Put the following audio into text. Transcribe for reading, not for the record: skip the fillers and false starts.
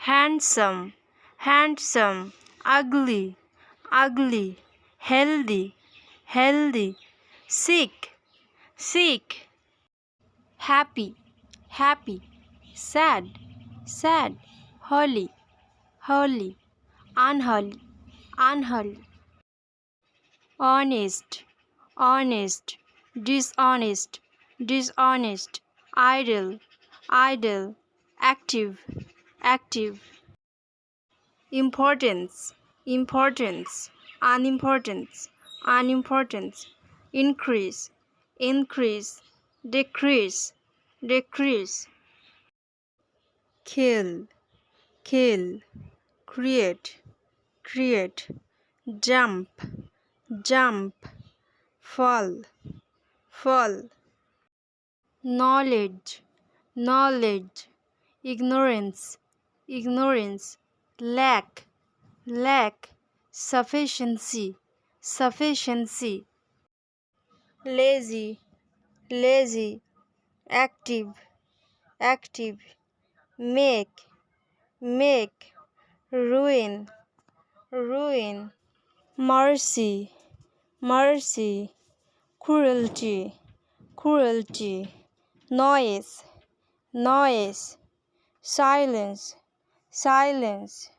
handsome, handsome, ugly, ugly, healthy, healthy, sick, sick, happy, happy, sad, sad, holy, holy, unholy, unholy, honest, honest, dishonest, dishonest, idle, idle, active, active, importance, importance, unimportance, unimportance, increase, increase, decrease, decrease, kill, kill, create, create, jump, jump, fall, fall, knowledge, knowledge, ignorance, ignorance, lack, lack, sufficiency, sufficiency, lazy, lazy, active, active, make, make, ruin, ruin, mercy, mercy, cruelty, cruelty, noise, noise, silence, silence,